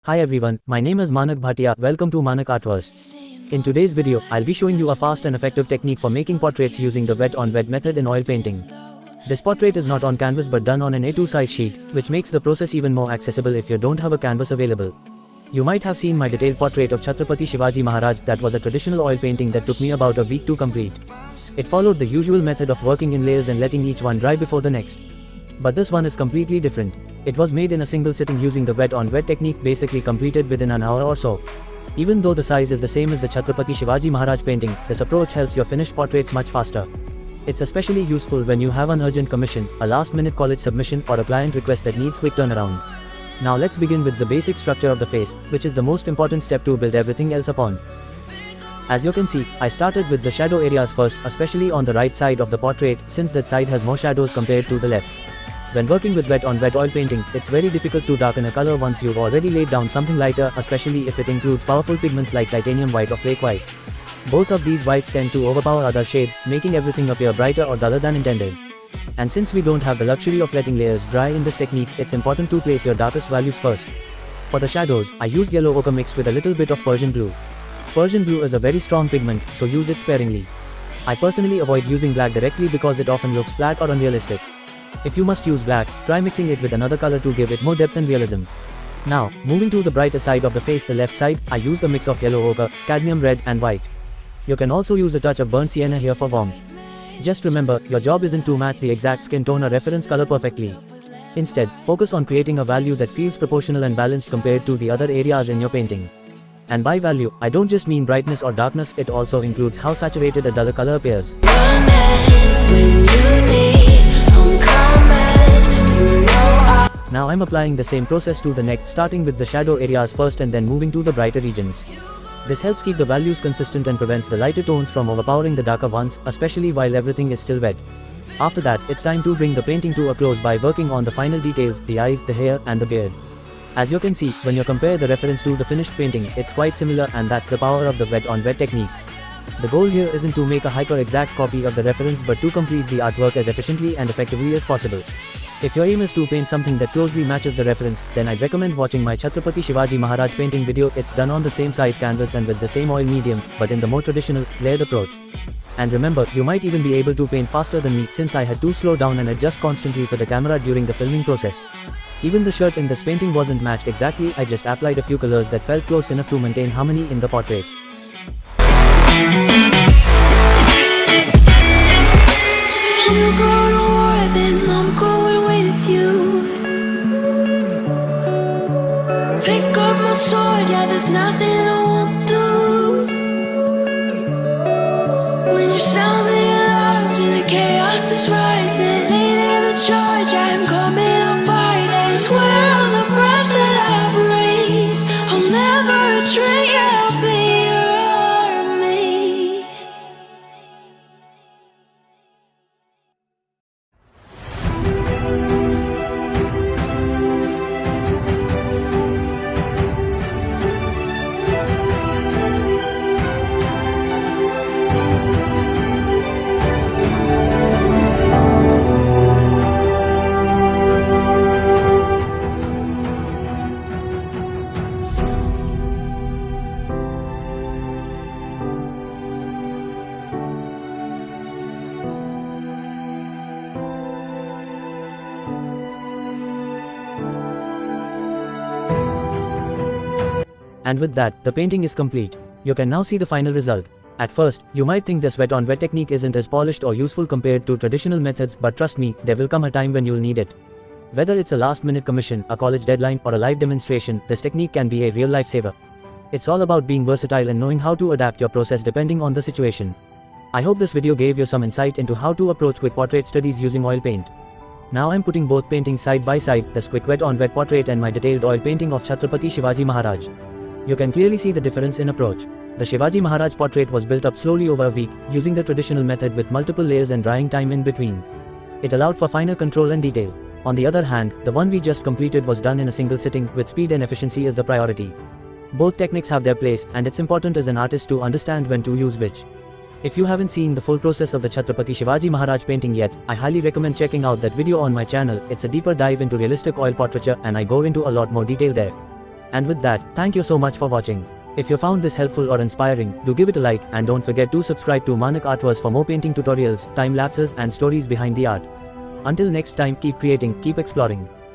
Hi everyone, my name is Manik. Welcome to Manik Artverse. In today's video, I'll be showing you a fast and effective technique for making portraits using the wet-on-wet method in oil painting. This portrait is not on canvas but done on an A2 size sheet, which makes the process even more accessible if you don't have a canvas available. You might have seen my detailed portrait of Chhatrapati Shivaji Maharaj that was a traditional oil painting that took me about a week to complete. It followed the usual method of working in layers and letting each one dry before the next. But this one is completely different. It was made in a single sitting using the wet-on-wet technique, basically completed within an hour or so. Even though the size is the same as the Chhatrapati Shivaji Maharaj painting, this approach helps your finished portraits much faster. It's especially useful when you have an urgent commission, a last-minute college submission, or a client request that needs quick turnaround. Now let's begin with the basic structure of the face, which is the most important step to build everything else upon. As you can see, I started with the shadow areas first, especially on the right side of the portrait, since that side has more shadows compared to the left. When working with wet-on-wet oil painting, it's very difficult to darken a color once you've already laid down something lighter, especially if it includes powerful pigments like titanium white or flake white. Both of these whites tend to overpower other shades, making everything appear brighter or duller than intended. And since we don't have the luxury of letting layers dry in this technique, it's important to place your darkest values first. For the shadows, I used yellow ochre mixed with a little bit of Persian blue. Persian blue is a very strong pigment, so use it sparingly. I personally avoid using black directly because it often looks flat or unrealistic. If you must use black, try mixing it with another color to give it more depth and realism. Now, moving to the brighter side of the face, the left side, I used a mix of yellow ochre, cadmium red and white. You can also use a touch of burnt sienna here for warmth. Just remember, your job isn't to match the exact skin tone or reference color perfectly. Instead, focus on creating a value that feels proportional and balanced compared to the other areas in your painting. And by value, I don't just mean brightness or darkness, it also includes how saturated a duller color appears. Now I'm applying the same process to the neck, starting with the shadow areas first and then moving to the brighter regions. This helps keep the values consistent and prevents the lighter tones from overpowering the darker ones, especially while everything is still wet. After that, it's time to bring the painting to a close by working on the final details, the eyes, the hair, and the beard. As you can see, when you compare the reference to the finished painting, it's quite similar, and that's the power of the wet-on-wet technique. The goal here isn't to make a hyper-exact copy of the reference but to complete the artwork as efficiently and effectively as possible. If your aim is to paint something that closely matches the reference, then I'd recommend watching my Chhatrapati Shivaji Maharaj painting video. It's done on the same size canvas and with the same oil medium, but in the more traditional, layered approach. And remember, you might even be able to paint faster than me since I had to slow down and adjust constantly for the camera during the filming process. Even the shirt in this painting wasn't matched exactly, I just applied a few colors that felt close enough to maintain harmony in the portrait. If you go to war, then I'm going with you. Pick up my sword, yeah, there's nothing I won't do. When you sound the alarms and the chaos is rising, leading the charge, I'm coming, I'll fight. I swear on the breath that I breathe, I'll never retreat, yeah, I'll be your army. And with that, the painting is complete. You can now see the final result. At first, you might think this wet-on-wet technique isn't as polished or useful compared to traditional methods, but trust me, there will come a time when you'll need it. Whether it's a last-minute commission, a college deadline, or a live demonstration, this technique can be a real lifesaver. It's all about being versatile and knowing how to adapt your process depending on the situation. I hope this video gave you some insight into how to approach quick portrait studies using oil paint. Now I'm putting both paintings side by side, this quick wet-on-wet portrait and my detailed oil painting of Chhatrapati Shivaji Maharaj. You can clearly see the difference in approach. The Shivaji Maharaj portrait was built up slowly over a week, using the traditional method with multiple layers and drying time in between. It allowed for finer control and detail. On the other hand, the one we just completed was done in a single sitting, with speed and efficiency as the priority. Both techniques have their place, and it's important as an artist to understand when to use which. If you haven't seen the full process of the Chhatrapati Shivaji Maharaj painting yet, I highly recommend checking out that video on my channel. It's a deeper dive into realistic oil portraiture, and I go into a lot more detail there. And with that, thank you so much for watching. If you found this helpful or inspiring, do give it a like and don't forget to subscribe to Manik Artverse for more painting tutorials, time lapses and stories behind the art. Until next time, keep creating, keep exploring.